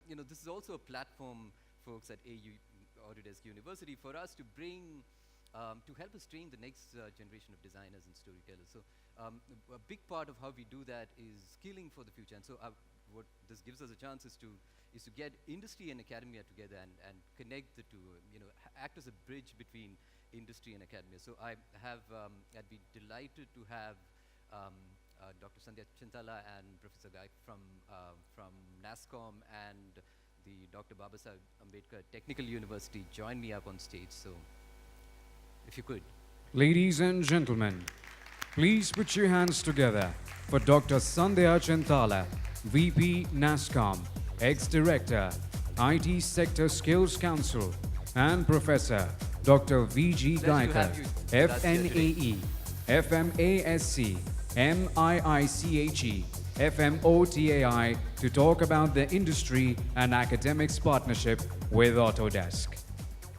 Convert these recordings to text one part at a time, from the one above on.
this is also a platform, folks at Autodesk University, for us to bring, to help us train the next generation of designers and storytellers. So a big part of how we do that is skilling for the future. And so what this gives us a chance is to get industry and academia together and connect the two, act as a bridge between industry and academia. So I'd be delighted to have Dr. Sandhya Chintala and Professor Gaikar from NASSCOM and the Dr. Babasaheb Ambedkar Technical University join me up on stage. So if you could. Ladies and gentlemen, please put your hands together for Dr. Sandhya Chintala, VP NASSCOM, ex-director, IT Sector Skills Council, and Professor Dr. VG Gaikar, FNAE, FMASc, MIICHE, FMOTAI, to talk about the industry and academics partnership with Autodesk.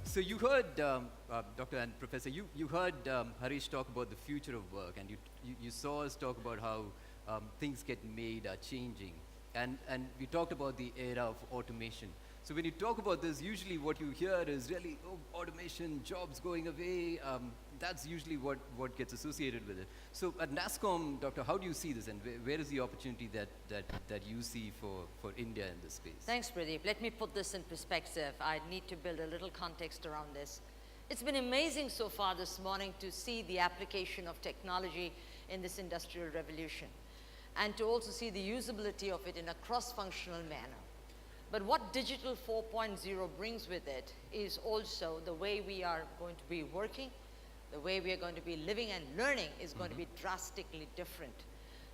So you heard, Doctor and Professor, you heard Harish talk about the future of work, and you saw us talk about how things get made are changing. And we talked about the era of automation. So when you talk about this, usually what you hear is really, automation, jobs going away. That's usually what gets associated with it. So at NASSCOM, Doctor, how do you see this, and where is the opportunity that you see for India in this space? Thanks, Pradeep. Let me put this in perspective. I need to build a little context around this. It's been amazing so far this morning to see the application of technology in this industrial revolution, and to also see the usability of it in a cross-functional manner. But what Digital 4.0 brings with it is also the way we are going to be working, the way we are going to be living and learning is going to be drastically different.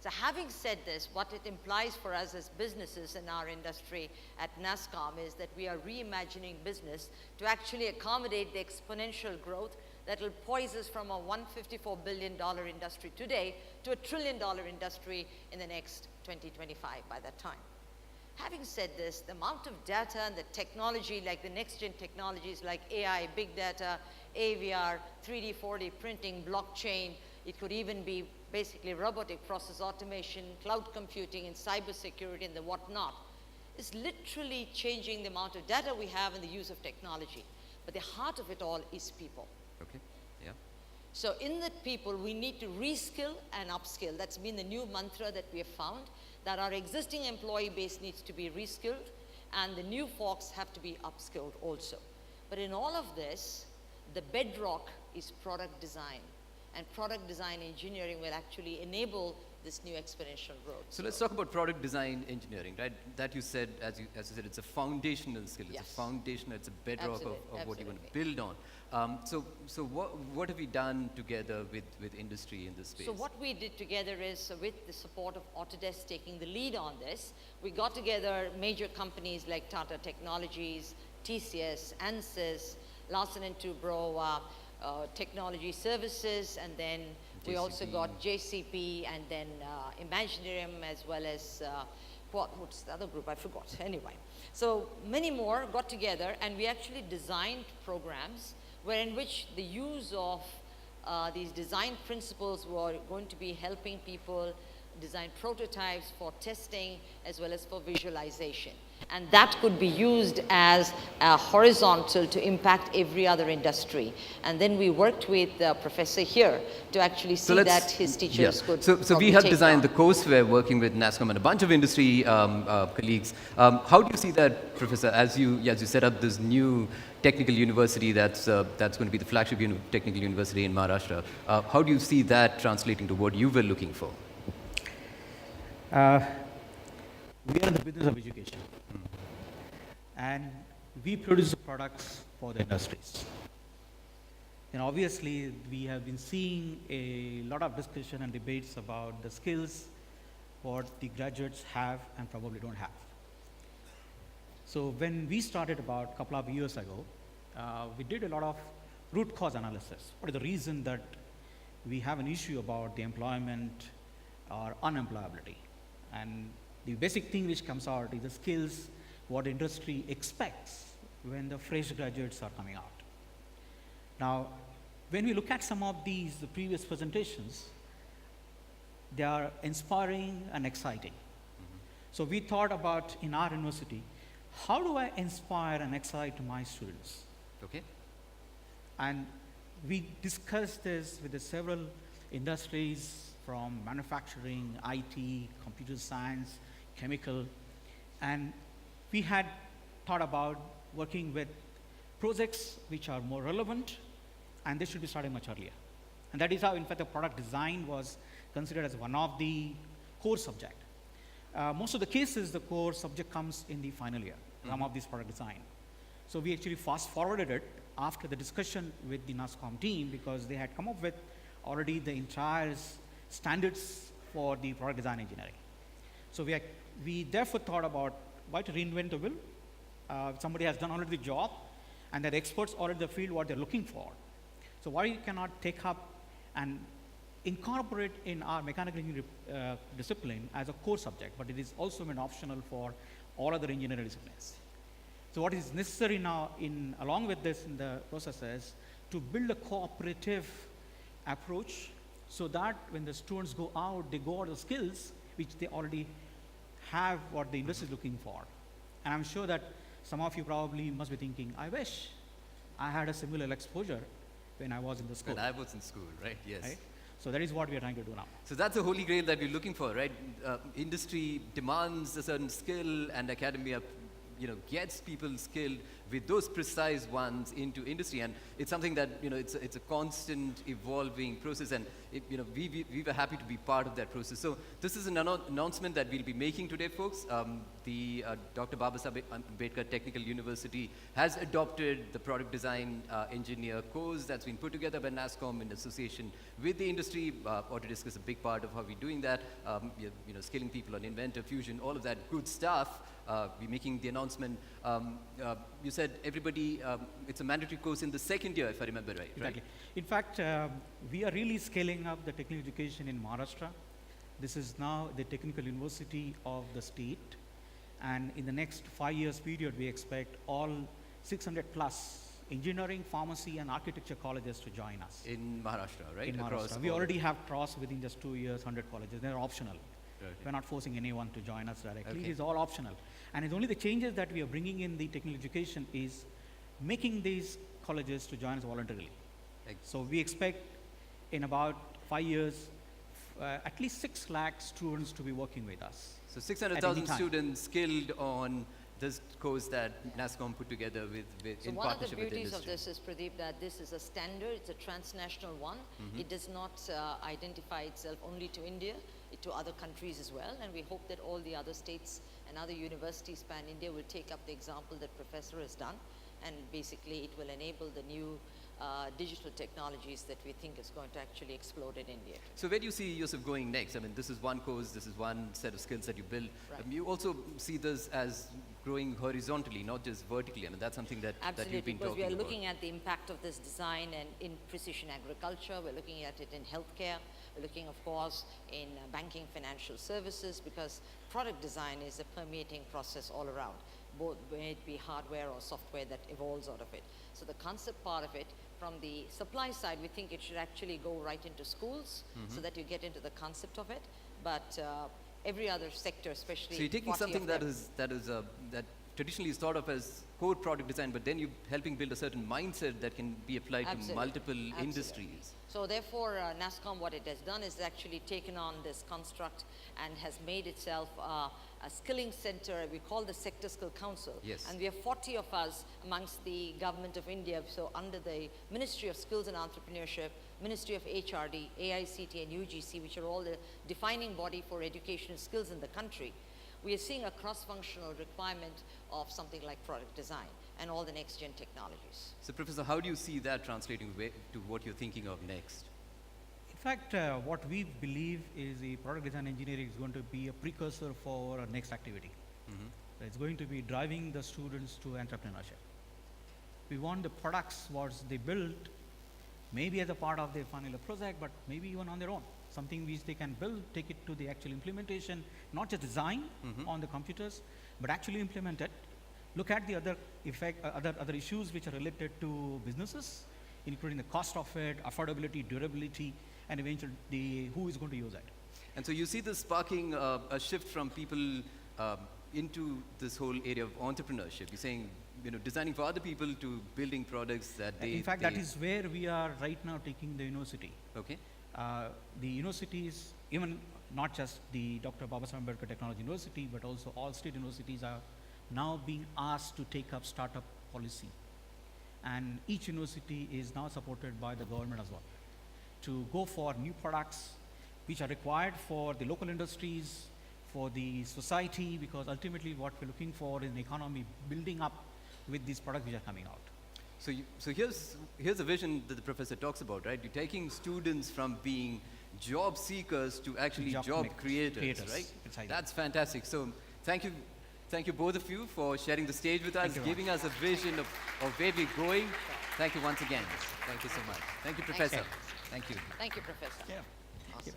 So having said this, what it implies for us as businesses in our industry at NASSCOM is that we are reimagining business to actually accommodate the exponential growth that will poise us from a $154 billion industry today to a $1 trillion industry in the next 2025 by that time. Having said this, the amount of data and the technology, like the next-gen technologies like AI, big data, AVR, 3D, 4D printing, blockchain, it could even be basically robotic process automation, cloud computing, and cybersecurity and the whatnot, is literally changing the amount of data we have and the use of technology. But the heart of it all is people. Okay, yeah. So in that people, we need to reskill and upskill. That's been the new mantra that we have found, that our existing employee base needs to be reskilled and the new folks have to be upskilled also. But in all of this, the bedrock is product design. And product design engineering will actually enable this new exponential growth. So let's talk about product design engineering, right? That you said, as you said, it's a foundational skill. It's a foundational, it's a bedrock of what you want to build on. So what have we done together with industry in this space? So what we did together is, with the support of Autodesk taking the lead on this, we got together major companies like Tata Technologies, TCS, ANSYS, Larsen & Toubro, Technology Services, and then we also got JCP, and then Imaginarium, as well as what's the other group? I forgot. Anyway, so many more got together, and we actually designed programs in which the use of these design principles were going to be helping people design prototypes for testing as well as for visualization. And that could be used as a horizontal to impact every other industry. And then we worked with the professor here to actually see that his teachers could. So we have designed the courseware working with NASSCOM and a bunch of industry colleagues. How do you see that, Professor, as you set up this new technical university that's going to be the flagship technical university in Maharashtra? How do you see that translating to what you were looking for? We are in the business of education, and we produce products for the industries. And obviously, we have been seeing a lot of discussion and debates about the skills what the graduates have and probably don't have. So when we started about a couple of years ago, we did a lot of root cause analysis. What is the reason that we have an issue about the employment or unemployability? And the basic thing which comes out is the skills what industry expects when the fresh graduates are coming out. Now, when we look at some of these previous presentations, they are inspiring and exciting. So we thought about in our university how do I inspire and excite my students? Okay. And we discussed this with the several industries from manufacturing, IT, computer science, chemical, and we had thought about working with projects which are more relevant, and they should be starting much earlier. And that is how, in fact, the product design was considered as one of the core subject. Most of the cases, the core subject comes in the final year, some of this product design. So we actually fast forwarded it after the discussion with the NASSCOM team, because they had come up with already the entire standards for the product design engineering. So we therefore thought about why to reinvent the wheel. Somebody has done already the job, and they're experts already in the field what they're looking for. So why you cannot take up and incorporate in our mechanical engineering discipline as a core subject, but it is also made optional for all other engineering disciplines. So what is necessary now along with this in the process is to build a cooperative approach, so that when the students go out, they go out with skills which they already have what the industry is looking for. And I'm sure that some of you probably must be thinking, I wish I had a similar exposure when I was in the school. When I was in school, right? Yes. Right? So that is what we are trying to do now. So that's the holy grail that we're looking for, right? Industry demands a certain skill, and academia, gets people skilled with those precise ones into industry. And it's something that, it's a constant evolving process, and we were happy to be part of that process. So this is an announcement that we'll be making today, folks. The Dr. Babasaheb Ambedkar Technical University has adopted the product design engineer course that's been put together by NASSCOM in association with the industry. Autodesk is a big part of how we're doing that. Skilling people on Inventor, Fusion, all of that good stuff. We're making the announcement. You said everybody, it's a mandatory course in the second year, if I remember right. Exactly. Right? In fact, we are really scaling up the technical education in Maharashtra. This is now the technical university of the state. And in the next 5 years period, we expect all 600 plus engineering, pharmacy, and architecture colleges to join us. In Maharashtra, right? In Maharashtra. We already have crossed within just 2 years 100 colleges. They're optional. Right. We're not forcing anyone to join us directly. Okay. It is all optional. And it's only the changes that we are bringing in the technical education is making these colleges to join us voluntarily. So we expect in about 5 years, at least 6 lakh students to be working with us. So 600,000 students skilled on this course that NASSCOM put together in partnership with the industry. So one of the beauties of this is, Pradeep, that this is a standard, it's a transnational one. It does not identify itself only to India, to other countries as well, and we hope that all the other states and other universities pan-India will take up the example that Professor has done, and basically it will enable the new digital technologies that we think is going to actually explode in India. So where do you see yourself going next? I mean, this is one course, this is one set of skills that you build. Right. You also see this as growing horizontally, not just vertically. I mean, that's something that you've been talking about. Because we are looking at the impact of this design and in precision agriculture, we're looking at it in healthcare, we're looking, of course, in banking, financial services, because product design is a permeating process all around, both may it be hardware or software that evolves out of it. So the concept part of it, from the supply side, we think it should actually go right into schools so that you get into the concept of it. But every other sector, especially. So you're taking something that traditionally is thought of as core product design, but then you're helping build a certain mindset that can be applied to multiple industries. So therefore, NASSCOM, what it has done is actually taken on this construct and has made itself a skilling center. We call the Sector Skill Council. Yes. And we have 40 of us amongst the government of India. So under the Ministry of Skills and Entrepreneurship, Ministry of HRD, AICT and UGC, which are all the defining body for educational skills in the country, we are seeing a cross-functional requirement of something like product design and all the next-gen technologies. So Professor, how do you see that translating to what you're thinking of next? In fact, what we believe is the product design engineering is going to be a precursor for our next activity. It's going to be driving the students to entrepreneurship. We want the products what they build, maybe as a part of their final project, but maybe even on their own. Something which they can build, take it to the actual implementation, not just design on the computers, but actually implement it. Look at the other other issues which are related to businesses, including the cost of it, affordability, durability, and eventually who is going to use it. And so you see this sparking a shift from people into this whole area of entrepreneurship. You're saying, designing for other people to building products that they... In fact, that is where we are right now taking the university. Okay. The universities, even not just the Dr. Babasaheb Ambedkar Technology University, but also all state universities are now being asked to take up startup policy. And each university is now supported by the government as well to go for new products which are required for the local industries, for the society, because ultimately what we're looking for is an economy building up with these products which are coming out. So here's a vision that the professor talks about, right? You're taking students from being job seekers to actually job creators, right? Precisely. That's fantastic. So thank you both of you for sharing the stage with us, giving us a vision of where we're going. Thank you once again. Thank you so much. Thank you, Professor. Thank you. Thank you, Professor. Yeah. Awesome.